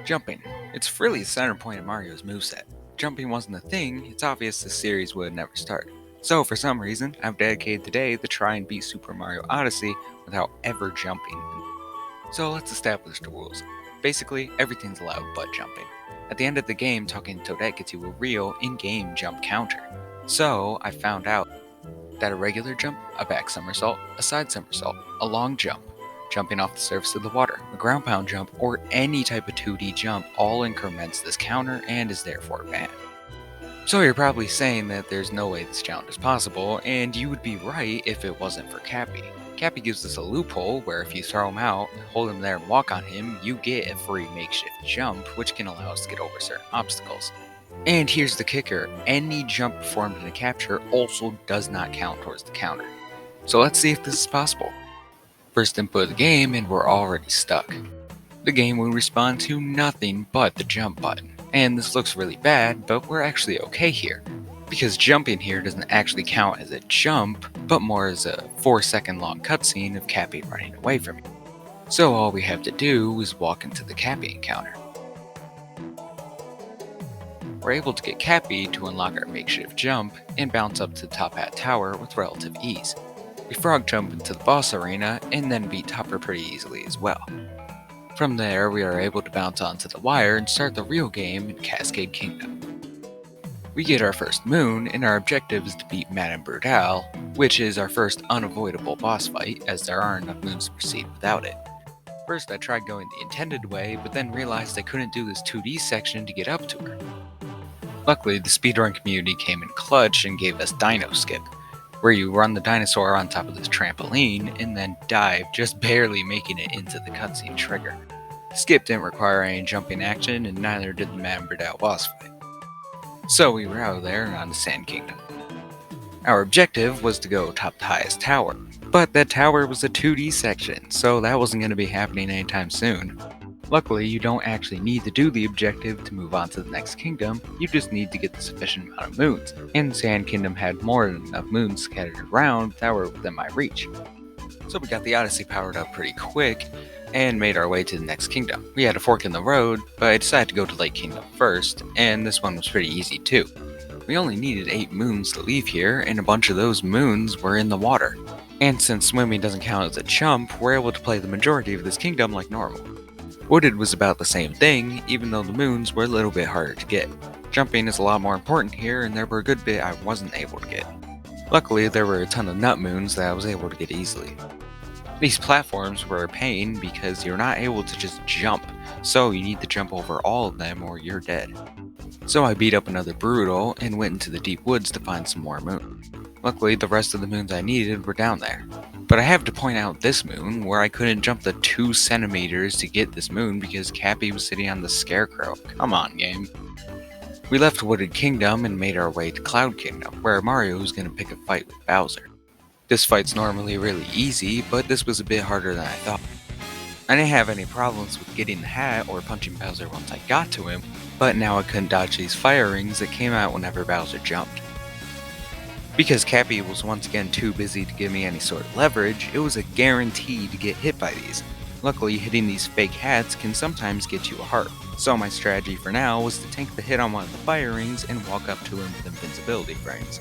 Jumping. It's really the center point of Mario's moveset. Jumping wasn't a thing, it's obvious the series would never start. So, for some reason, I've dedicated today to try and beat Super Mario Odyssey without ever jumping. So, let's establish the rules. Basically, everything's allowed but jumping. At the end of the game, talking to Toadette gets you a real in-game jump counter. So, I found out that a regular jump, a back somersault, a side somersault, a long jump, jumping off the surface of the water, a ground pound jump, or any type of 2D jump all increments this counter and is therefore banned. So you're probably saying that there's no way this challenge is possible, and you would be right if it wasn't for Cappy. Cappy gives us a loophole where if you throw him out, hold him there and walk on him, you get a free makeshift jump, which can allow us to get over certain obstacles. And here's the kicker, any jump performed in a capture also does not count towards the counter. So let's see if this is possible. First input of the game and we're already stuck. The game will respond to nothing but the jump button. And this looks really bad, but we're actually okay here. Because jumping here doesn't actually count as a jump, but more as a 4-second long cutscene of Cappy running away from you. So all we have to do is walk into the Cappy encounter. We're able to get Cappy to unlock our makeshift jump and bounce up to the Top Hat Tower with relative ease. We frog jump into the boss arena and then beat Topper pretty easily as well. From there, we are able to bounce onto the wire and start the real game in Cascade Kingdom. We get our first moon, and our objective is to beat Madame Brutale, which is our first unavoidable boss fight, as there aren't enough moons to proceed without it. First, I tried going the intended way, but then realized I couldn't do this 2D section to get up to her. Luckily, the speedrun community came in clutch and gave us Dino Skip, where you run the dinosaur on top of this trampoline and then dive, just barely making it into the cutscene trigger. Skip didn't require any jumping action, and neither did the Madame Brutale boss fight. So we were out of there and on to Sand Kingdom. Our objective was to go top the highest tower, but that tower was a 2D section, so that wasn't going to be happening anytime soon. Luckily, you don't actually need to do the objective to move on to the next kingdom, you just need to get the sufficient amount of moons, and Sand Kingdom had more than enough moons scattered around that were within my reach. So we got the Odyssey powered up pretty quick, and made our way to the next kingdom. We had a fork in the road, but I decided to go to Lake Kingdom first, and this one was pretty easy too. We only needed 8 moons to leave here, and a bunch of those moons were in the water. And since swimming doesn't count as a jump, we're able to play the majority of this kingdom like normal. Wooded was about the same thing, even though the moons were a little bit harder to get. Jumping is a lot more important here, and there were a good bit I wasn't able to get. Luckily, there were a ton of nut moons that I was able to get easily. These platforms were a pain because you're not able to just jump, so you need to jump over all of them or you're dead. So I beat up another Brutal and went into the deep woods to find some more moon. Luckily, the rest of the moons I needed were down there. But I have to point out this moon, where I couldn't jump the 2 centimeters to get this moon because Cappy was sitting on the scarecrow. Come on, game. We left Wooded Kingdom and made our way to Cloud Kingdom, where Mario was going to pick a fight with Bowser. This fight's normally really easy, but this was a bit harder than I thought. I didn't have any problems with getting the hat or punching Bowser once I got to him, but now I couldn't dodge these fire rings that came out whenever Bowser jumped. Because Cappy was once again too busy to give me any sort of leverage, it was a guarantee to get hit by these. Luckily, hitting these fake hats can sometimes get you a heart, so my strategy for now was to tank the hit on one of the fire rings and walk up to him with invincibility frames.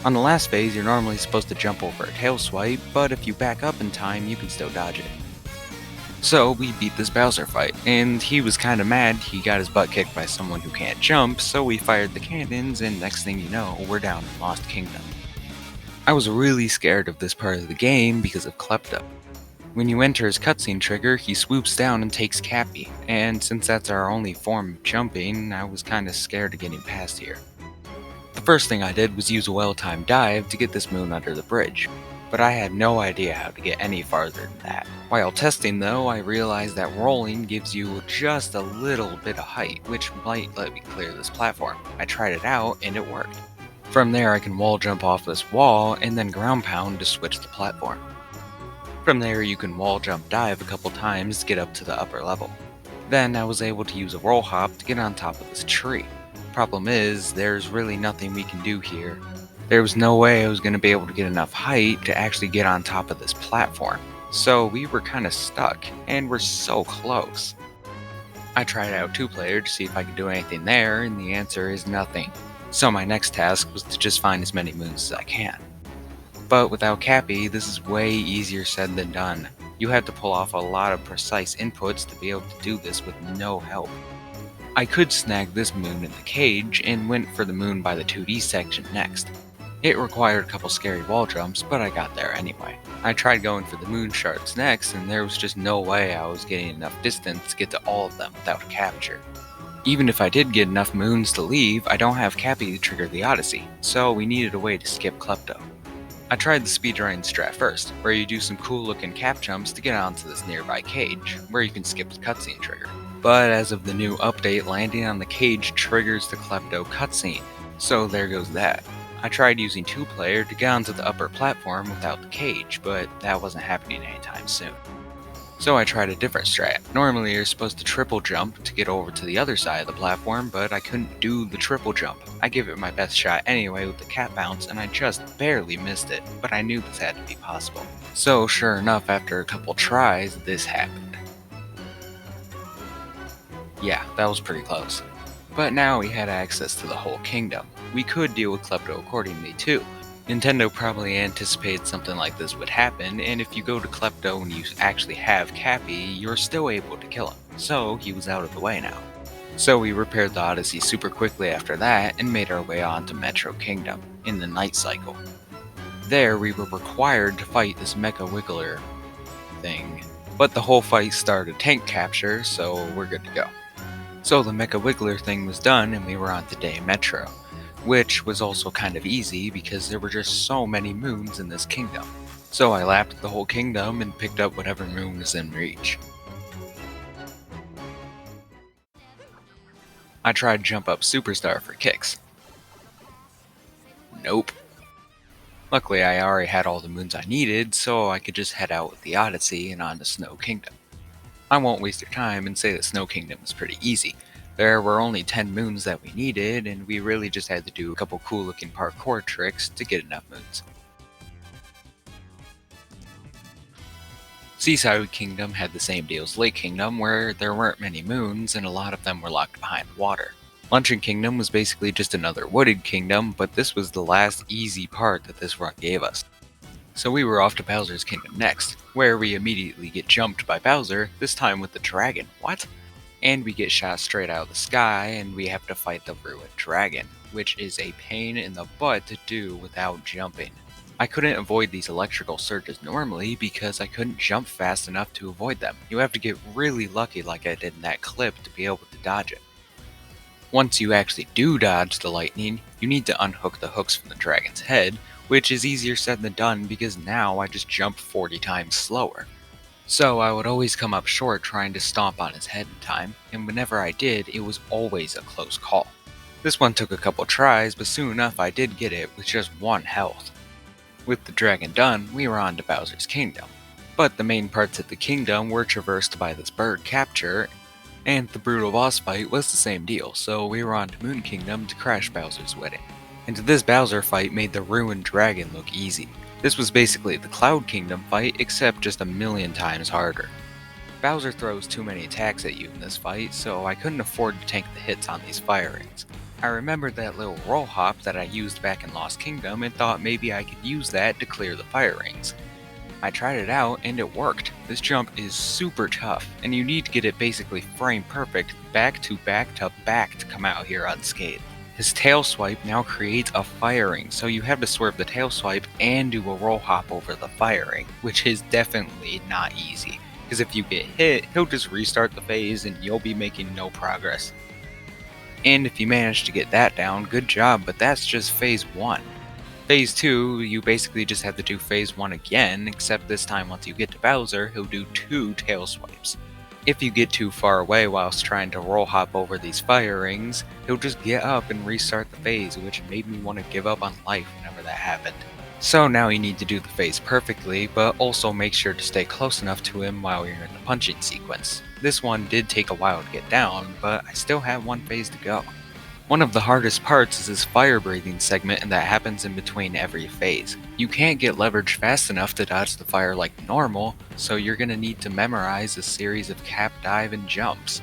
On the last phase, you're normally supposed to jump over a tail swipe, but if you back up in time, you can still dodge it. So we beat this Bowser fight, and he was kinda mad he got his butt kicked by someone who can't jump, so we fired the cannons, and next thing you know, we're down in Lost Kingdom. I was really scared of this part of the game because of Klepto. When you enter his cutscene trigger, he swoops down and takes Cappy, and since that's our only form of jumping, I was kinda scared of getting past here. The first thing I did was use a well-timed dive to get this moon under the bridge, but I had no idea how to get any farther than that. While testing though, I realized that rolling gives you just a little bit of height, which might let me clear this platform. I tried it out and it worked. From there I can wall jump off this wall and then ground pound to switch the platform. From there you can wall jump dive a couple times to get up to the upper level. Then I was able to use a roll hop to get on top of this tree. Problem is, there's really nothing we can do here. There was no way I was going to be able to get enough height to actually get on top of this platform. So we were kind of stuck, and we're so close. I tried out 2-player to see if I could do anything there, and the answer is nothing. So my next task was to just find as many moons as I can. But without Cappy, this is way easier said than done. You have to pull off a lot of precise inputs to be able to do this with no help. I could snag this moon in the cage and went for the moon by the 2D section next. It required a couple scary wall jumps, but I got there anyway. I tried going for the moon shards next, and there was just no way I was getting enough distance to get to all of them without a capture. Even if I did get enough moons to leave, I don't have Cappy to trigger the Odyssey, so we needed a way to skip Klepto. I tried the speedrun strat first, where you do some cool looking cap jumps to get onto this nearby cage, where you can skip the cutscene trigger. But as of the new update, landing on the cage triggers the Klepto cutscene, so there goes that. I tried using 2-player to get onto the upper platform without the cage, but that wasn't happening anytime soon. So I tried a different strat. Normally you're supposed to triple jump to get over to the other side of the platform, but I couldn't do the triple jump. I gave it my best shot anyway with the cat bounce, and I just barely missed it, but I knew this had to be possible. So sure enough, after a couple tries, this happened. Yeah, that was pretty close. But now we had access to the whole kingdom. We could deal with Klepto accordingly too. Nintendo probably anticipated something like this would happen, and if you go to Klepto and you actually have Cappy, you're still able to kill him, so he was out of the way now. So we repaired the Odyssey super quickly after that, and made our way on to Metro Kingdom, in the Night Cycle. There we were required to fight this Mecha Wiggler thing, but the whole fight started tank capture, so we're good to go. So the Mecha Wiggler thing was done, and we were on to Day Metro, which was also kind of easy because there were just so many moons in this kingdom. So I lapped the whole kingdom and picked up whatever moon was in reach. I tried Jump Up Superstar for kicks. Nope. Luckily I already had all the moons I needed, so I could just head out with the Odyssey and on to Snow Kingdom. I won't waste your time and say that Snow Kingdom was pretty easy. There were only 10 moons that we needed, and we really just had to do a couple cool looking parkour tricks to get enough moons. Seaside Kingdom had the same deal as Lake Kingdom, where there weren't many moons and a lot of them were locked behind water. Luncheon Kingdom was basically just another wooded kingdom, but this was the last easy part that this run gave us. So we were off to Bowser's Kingdom next, where we immediately get jumped by Bowser, this time with the dragon. What? And we get shot straight out of the sky, and we have to fight the ruined dragon, which is a pain in the butt to do without jumping. I couldn't avoid these electrical surges normally because I couldn't jump fast enough to avoid them. You have to get really lucky like I did in that clip to be able to dodge it. Once you actually do dodge the lightning, you need to unhook the hooks from the dragon's head, which is easier said than done because now I just jump 40 times slower. So I would always come up short trying to stomp on his head in time, and whenever I did, it was always a close call. This one took a couple tries, but soon enough I did get it with just 1 health. With the dragon done, we were on to Bowser's Kingdom. But the main parts of the kingdom were traversed by this bird capture, and the brutal boss fight was the same deal, so we were on to Moon Kingdom to crash Bowser's wedding. And this Bowser fight made the ruined dragon look easy. This was basically the Cloud Kingdom fight, except just a million times harder. Bowser throws too many attacks at you in this fight, so I couldn't afford to tank the hits on these fire rings. I remembered that little roll hop that I used back in Lost Kingdom and thought maybe I could use that to clear the fire rings. I tried it out and it worked. This jump is super tough, and you need to get it basically frame perfect back to back to back to come out here unscathed. His tail swipe now creates a fire ring, so you have to swerve the tail swipe and do a roll hop over the fire ring, which is definitely not easy, because if you get hit, he'll just restart the phase and you'll be making no progress. And if you manage to get that down, good job, but that's just phase 1. Phase 2, you basically just have to do phase 1 again, except this time once you get to Bowser, he'll do 2 tail swipes. If you get too far away whilst trying to roll hop over these fire rings, he'll just get up and restart the phase, which made me want to give up on life whenever that happened. So now you need to do the phase perfectly, but also make sure to stay close enough to him while you're in the punching sequence. This one did take a while to get down, but I still have 1 phase to go. One of the hardest parts is this fire breathing segment that happens in between every phase. You can't get leverage fast enough to dodge the fire like normal, so you're going to need to memorize a series of cap, dive, and jumps.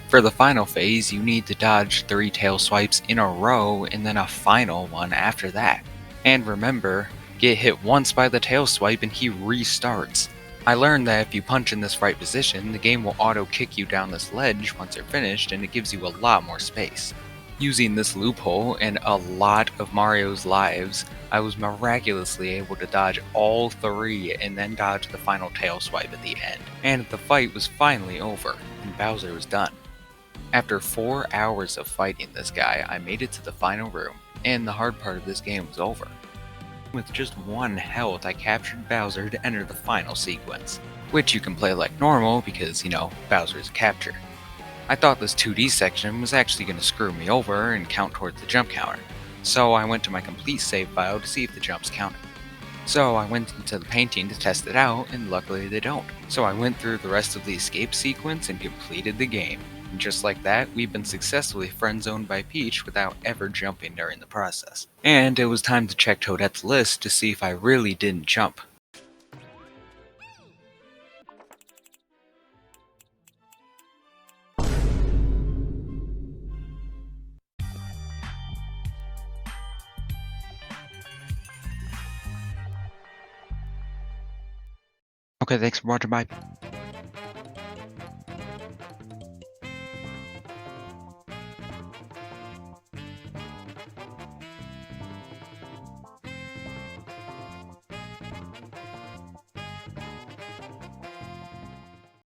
For the final phase, you need to dodge 3 tail swipes in a row and then a final one after that. And remember, get hit once by the tail swipe and he restarts. I learned that if you punch in this right position, the game will auto kick you down this ledge once you're finished, and it gives you a lot more space. Using this loophole and a lot of Mario's lives, I was miraculously able to dodge all 3 and then dodge the final tail swipe at the end. And the fight was finally over, and Bowser was done. After 4 hours of fighting this guy, I made it to the final room, and the hard part of this game was over. With just 1 health, I captured Bowser to enter the final sequence, which you can play like normal because, Bowser is captured. I thought this 2D section was actually going to screw me over and count towards the jump counter, so I went to my complete save file to see if the jumps counted. So I went into the painting to test it out, and luckily they don't. So I went through the rest of the escape sequence and completed the game. And just like that, we've been successfully friend-zoned by Peach without ever jumping during the process. And it was time to check Toadette's list to see if I really didn't jump. Okay, thanks for watching, bye.